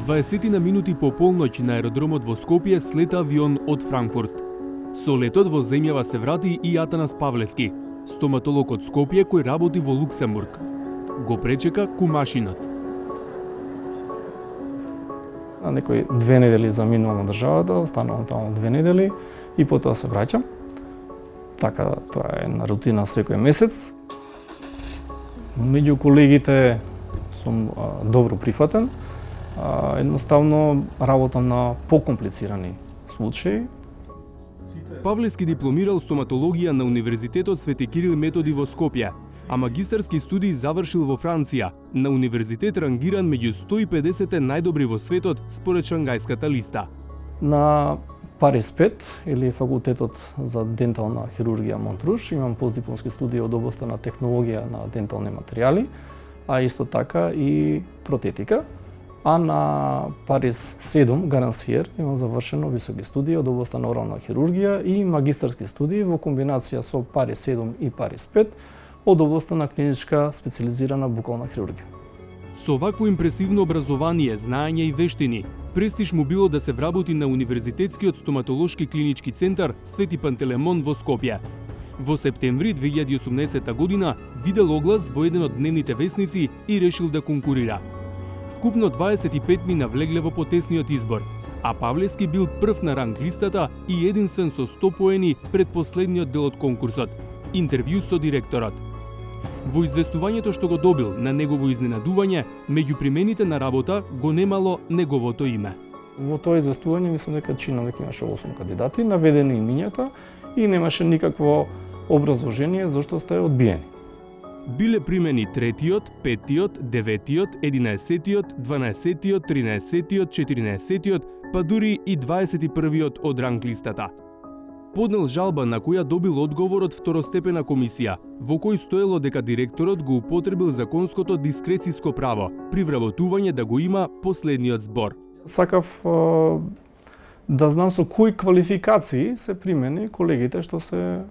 20 на минути по полноќ на аеродромот во Скопје слета авион од Франкфурт. Со летот во земјава се врати и Атанас Павлевски, стоматолог од Скопје кој работи во Луксембург. Го пречека кумашинот. На некои 2 недели заминувам од државата, останувам таму 2 недели и потоа се враќам. Така, тоа е на рутина секој месец. Меѓу колегите сум добро прифатен. Едноставно работам на покомплицирани случаи. Павлевски дипломирал стоматологија на Универзитетот Свети Кирил Методи во Скопје, а магистарски студии завршил во Франција, на универзитет рангиран меѓу 150 најдобри во светот според Шангајската листа. На Парис 5 или факултетот за дентална хирургија Монтруш имам постдипломски студии од областа на технологија на дентални материјали, а исто така и протетика. А на Парис 7 Гарансиер имам завршено високи студии од областа на орална хирургија и магистарски студии во комбинација со Парис 7 и Парис 5 од областа на клиничка специализирана букална хирургија. Со вакво импресивно образование, знаење и вештини, престиж му било да се вработи на Универзитетскиот стоматолошки клинички центар Свети Пантелемон во Скопје. Во септември 2018 година видел оглас во еден од дневните весници и решил да конкурира. Вкупно 25 мина влегле во потесниот избор, а Павлевски бил прв на ранг листата и единствен со 100 поени пред последниот дел од конкурсот – интервју со директорот. Во известувањето што го добил на негово изненадување, меѓу примените на работа го немало неговото име. Во тоа известување мислам дека чинам дека имаше 8 кандидати, наведени имињата и немаше никакво образложение зашто сте одбиени. Биле примени 3-тиот, 5-тиот, 9-тиот, 11-тиот, 12-тиот, 13-тиот, 14-тиот, па дури и 21-виот од ранг листата. Поднел жалба на која добил одговор од второстепена комисија, во кој стоело дека директорот го употребил законското дискрециско право при вработување да го има последниот збор. Сакав да знам со кои квалификации се примени колегите што се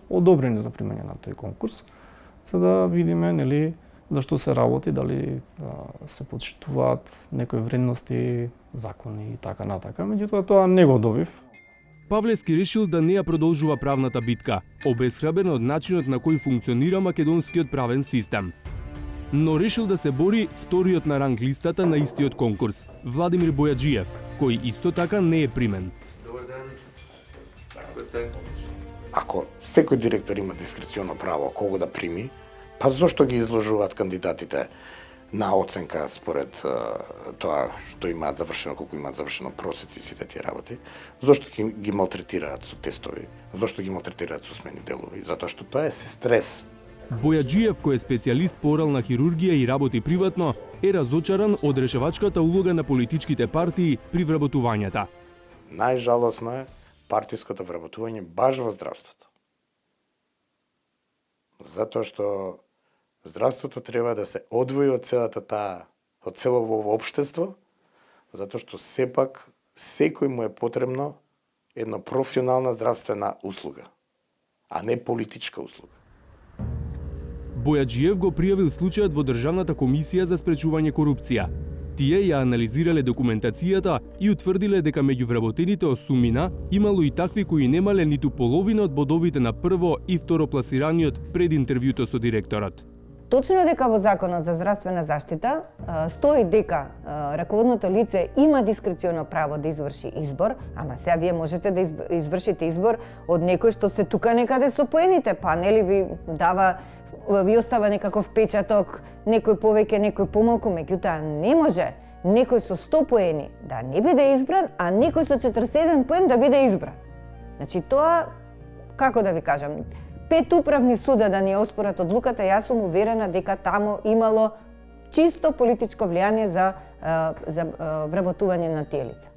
одобрени за примање на тој конкурс, за да видиме зашто се работи, дали се почитуваат некои вредности, закони и така натака. Меѓутоа тоа не го добив. Павлевски решил да не ја продолжува правната битка, обесхрабрен од начинот на кој функционира македонскиот правен систем. Но решил да се бори вториот на ранг листата на истиот конкурс, Владимир Бојаджиев, кој исто така не е примен. Добар ден. Како сте? Ако секој директор има дискреционо право кого да прими, па зошто ги изложуваат кандидатите на оценка според тоа што имаат завршено, колку имаат завршено просеци сите тие работи? Зошто ги малтретираат со тестови? Зошто ги малтретираат со смени делови? Затоа што тоа е се стрес. Бојаджиев, кој е специјалист по орална хирургија и работи приватно, е разочаран од решавачката улога на политичките партии при вработувањата. Најжалосно е партиското вработување баш во здравството. Затоа што здравството треба да се одвои од од целото општество, затоа што сепак секој му е потребно една професионална здравствена услуга, а не политичка услуга. Бојаджиев го пријавил случајот во Државната комисија за спречување корупција. Тие ја анализирале документацијата и утврдиле дека меѓу вработените осумина имало и такви кои немале ниту половина од бодовите на прво и второ пласираниот пред интервјуто со директорот. Точно е дека во Законот за здравствена заштита стои дека раководното лице има дискреционо право да изврши избор, ама сега вие можете да извршите избор од некој што се тука некаде со поените, па нели ви остава некаков печаток, некој повеќе, некој помалку, меѓутоа не може некој со 100 поени да не биде избран, а некој со 41 поен да биде избран. Значи тоа, како да ви кажам, 5 управни суда да ни оспорат одлуката, јас сум уверена дека таму имало чисто политичко влијание за вработување на тие лица.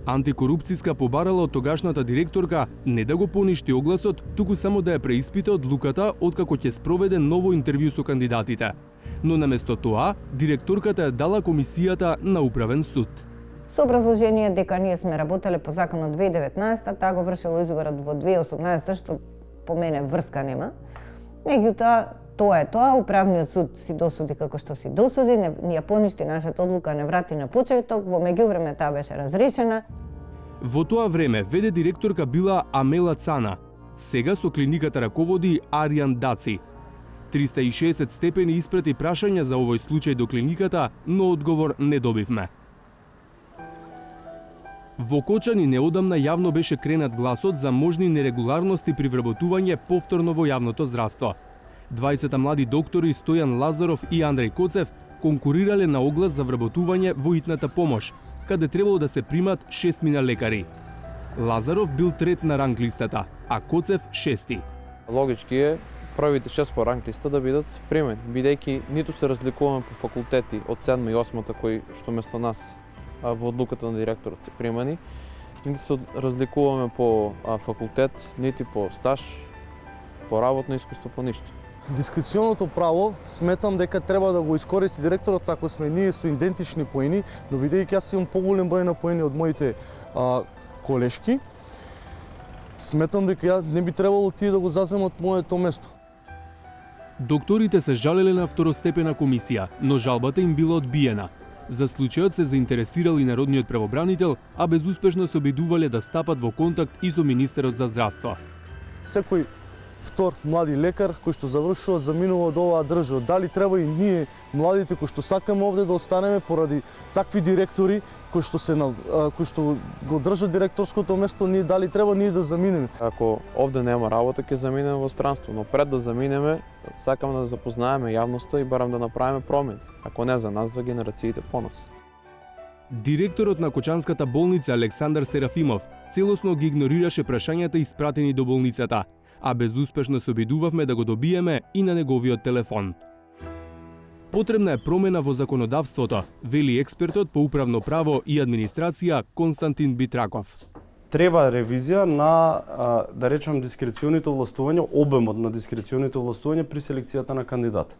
Антикорупцијска побарала од тогашната директорка не да го поништи огласот, туку само да ја преиспита одлуката откако ќе спроведе ново интервју со кандидатите. Но наместо тоа, директорката ја дала комисијата на управен суд. Со образложение дека ние сме работеле по законот 2019, таа го вршила изборот во 2018, што по мене врска нема. Меѓутоа, Тоа е тоа, управниот суд си досуди како што си досуди, ни ја поништи нашата одлука, не врати на почеток, во меѓувреме таа беше разрешена. Во тоа време веде директорка била Амела Цана. Сега со клиниката раководи Аријан Даци. 360 степени испрати прашања за овој случај до клиниката, но одговор не добивме. Во Кочани неодамна јавно беше кренат гласот за можни нерегуларности при вработување повторно во јавното здравство. 20 млади доктори Стојан Лазаров и Андреј Коцев конкурирале на оглас за вработување во итната помош, каде требало да се примат 6 лекари. Лазаров бил трет на ранг листата, а Коцев шести. Логички е првите 6 по ранг листа да бидат примени, бидејќи ниту се разликуваме по факултети од 7 и 8 кои што место нас во одлуката на директорот се примани, нити се разликуваме по факултет, нити по стаж, по работно искуство, по ништо. Дискреционото право сметам дека треба да го искористи директорот ако сме ние со идентични поени, но бидејќи јас имам поголем број на поени од моите колешки, сметам дека ја не би требало тие да го заземат моето место. Докторите се жалеле на второстепена комисија, но жалбата им била одбиена. За случајот се заинтересирал и народниот правобранител, а безуспешно се обидувале да стапат во контакт и со министерот за здравство. Секој втор млади лекар кој што завршува заминува од оваа држава. Дали треба и ние, младите кои што сакаме овде да останеме поради такви директори кои што го држат директорското место, ние дали треба ние да заминеме? Ако овде нема работа, ќе заминеме во странство, но пред да заминеме, сакам да запознаеме јавноста и барам да направиме промени, ако не за нас, за генерациите по нас. Директорот на Кочанската болница Александар Серафимов целосно ги игнорираше прашањата испратени до болницата, а безуспешно се обидувавме да го добиеме и на неговиот телефон. Потребна е промена во законодавството, вели експертот по управно право и администрација Константин Битраков. Треба ревизија на, да речем, дискреционите овластувања, обемот на дискреционите овластувања при селекцијата на кандидат.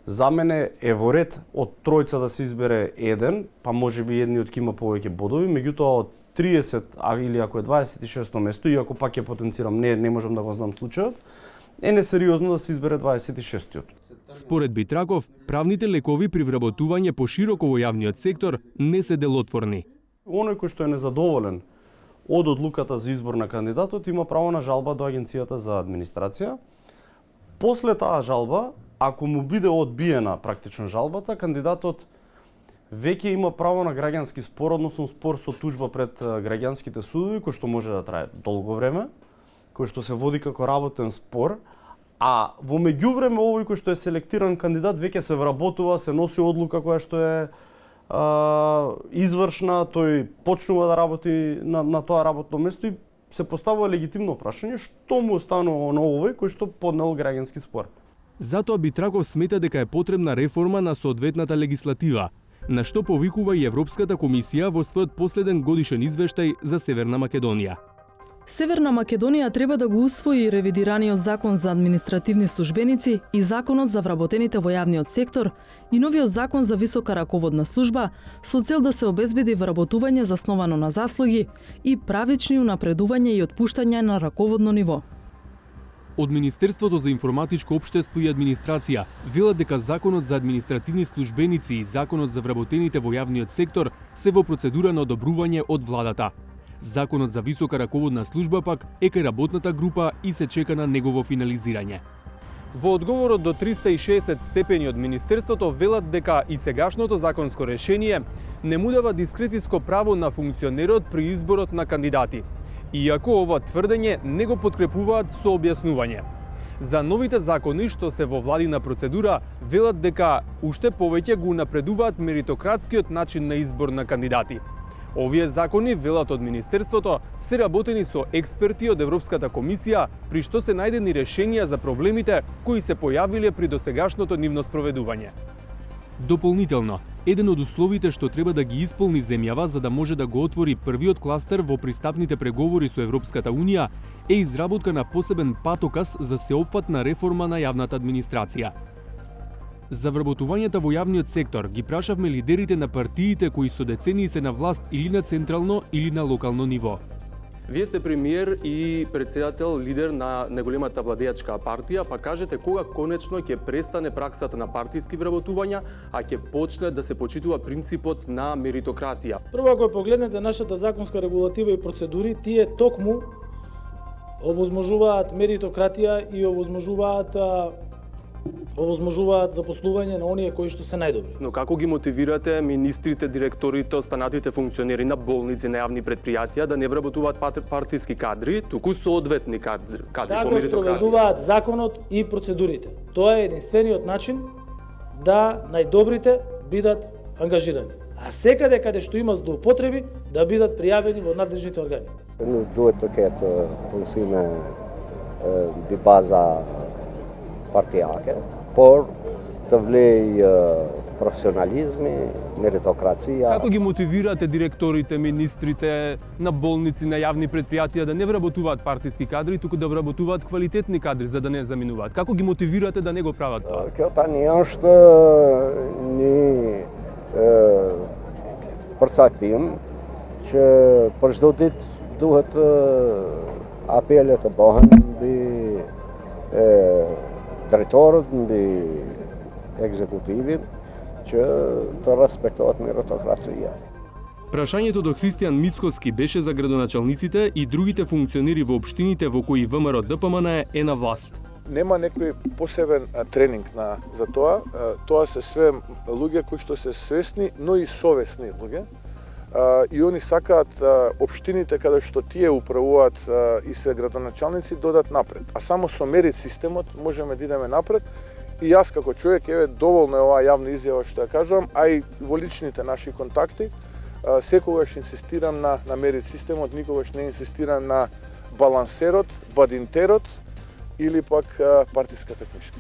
За мене е во ред од тројца да се избере еден, па можеби едниот ќе има повеќе бодови, меѓутоа од 30, или ако е 26-то место, иако пак ја потенцирам, не можам да го знам случајот, е несериозно да се избере 26-тиот. Според Битраков, правните лекови при вработување пошироко во јавниот сектор не се делотворни. Оној кој што е незадоволен од одлуката за избор на кандидатот има право на жалба до Агенцијата за администрација. После таа жалба, ако му биде одбиена практично жалбата, кандидатот веќе има право на граѓански спор, односно спор со тужба пред граѓанските судови, кој што може да трае долго време, кој што се води како работен спор, а во меѓувреме овој кој што е селектиран кандидат веќе се вработува, се носи одлука која што е извршна, тој почнува да работи на тоа работно место и се поставува легитимно прашање што му останува на овој кој што поднел граѓански спор. Затоа Битраков смета дека е потребна реформа на соодветната легислатива, на што повикува и Европската комисија во својот последен годишен извештај за Северна Македонија. Северна Македонија треба да го усвои ревидираниот закон за административни службеници и законот за вработените во јавниот сектор и новиот закон за висока раководна служба со цел да се обезбеди вработување засновано на заслуги и правични унапредување и отпуштање на раководно ниво. Од Министерството за информатичко општество и администрација велат дека законот за административни службеници и законот за вработените во јавниот сектор се во процедура на одобрување од владата. Законот за висока раководна служба пак е кај работната група и се чека на негово финализирање. Во одговорот до 360 степени од Министерството велат дека и сегашното законско решение не му дава дискрециско право на функционерот при изборот на кандидати, иако ова тврдење не го подкрепуваат со објаснување. За новите закони што се во владина процедура велат дека уште повеќе го напредуваат меритократскиот начин на избор на кандидати. Овие закони, велат од Министерството, се работени со експерти од Европската комисија, при што се најдени решенија за проблемите кои се појавиле при досегашното нивно спроведување. Дополнително, еден од условите што треба да ги исполни земјава за да може да го отвори првиот кластер во пристапните преговори со Европската Унија е изработка на посебен патоказ за сеопфатна реформа на јавната администрација. За вработувањата во јавниот сектор ги прашавме лидерите на партиите кои со децении се на власт или на централно или на локално ниво. Вие сте премиер и председател, лидер на најголемата владеачка партија, па кажете кога конечно ќе престане праксата на партиски вработувања, а ќе почне да се почитува принципот на меритократија? Прво, ако погледнете нашата законска регулатива и процедури, тие токму овозможуваат меритократија и овозможуваат запослување на оние кои што се најдобри. Но како ги мотивирате министрите, директорите, останатите функционери на болници, на јавни предпријатија да не вработуваат партиски кадри, туку соодветни кадри по Така меритократија? спроведуваат законот и процедурите. Тоа е единствениот начин да најдобрите бидат ангажирани. А секаде каде што има злоупотреби да бидат пријавени во надлежните органи. Nu duhet të ketë punësime mbi baza partijake, por të vlej profesionalizmi, meritokracia. Како ги мотивирате директорите, министрите на болници, на јавни предпријатија да не вработуваат партиски кадри, туку да вработуваат квалитетни кадри за да не заминуваат? Како ги мотивирате да не го прават тоа? Kjo tani është një përcaktim që për çdo ditë duhet apele të bëhen mbi drejtorët, mbi ekzekutivin që të respektohet meritokracia. Прашањето до Христијан Мицкоски беше за градоначалниците и другите функционери во општините во кои ВМРО ДПМН е на власт. Нема некој посебен тренинг за тоа. Тоа се све луѓе кои што се свесни, но и совесни луѓе. И они сакаат општините каде што тие управуваат и се градоначалници додат напред. А само со мерит системот можеме да идеме напред. И јас како човек, еве, доволно е оваа јавна изјава што ја кажувам, а и во личните наши контакти, секогаш инсистирам на мерит системот, никогаш не инсистирам на балансерот, бадинтерот или пак партиската книжка.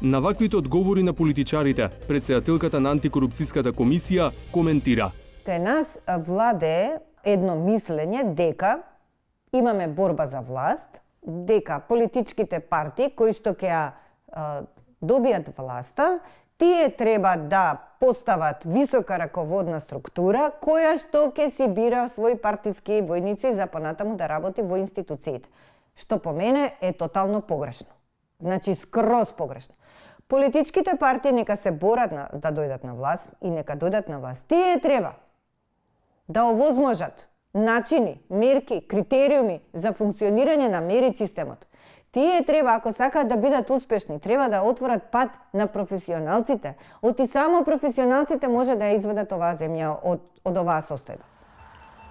На ваквите одговори на политичарите, председателката на антикорупцијската комисија коментира: Кај нас владее едно мислење дека имаме борба за власт, дека политичките партии кои што ќе ја добијат власта, тие треба да постават висока раководна структура која што ќе си бира своји партиски војници за понатаму да работи во институциите. Што по мене е тотално погрешно. Значи скроз погрешно. Политичките партии нека се борат да дојдат на власт и нека дојдат на власт. Тие треба да овозможат начини, мерки, критериуми за функционирање на мерит системот. Тие треба, ако сакаат да бидат успешни, треба да отворат пат на професионалците. Оти само професионалците може да ја изведат оваа земја од оваа состојба.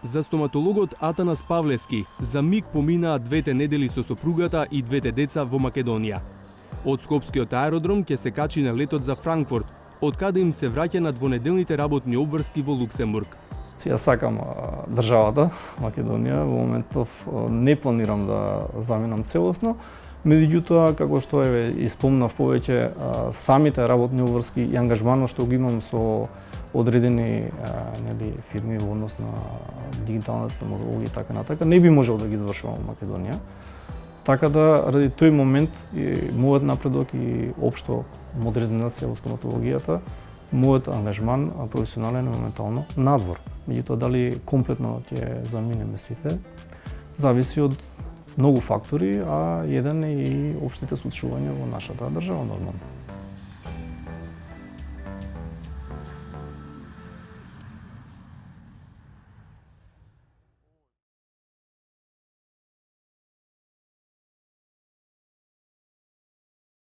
За стоматологот Атанас Павлевски за миг поминаа 2 недели со сопругата и 2 деца во Македонија. Од Скопскиот аеродром ќе се качи на летот за Франкфурт, од каде им се враќа на двонеделните работни обврски во Луксембург. Ја сакам државата, Македонија, во моментов не планирам да заминам целосно, меѓутоа, како што испомнав повеќе, самите работни обврски и ангажманот што го имам со одредени фирми во однос на дигитална стоматологија и така натака, не би можел да ги извршувам во Македонија. Така да, ради тој момент, и мојот напредок и општо модернизација во стоматологијата, мојот ангажман професионален е моментално надвор. Меѓутоа, дали комплетно ќе заминеме сите, зависи од многу фактори, а еден е и општите случувања во нашата држава нормално.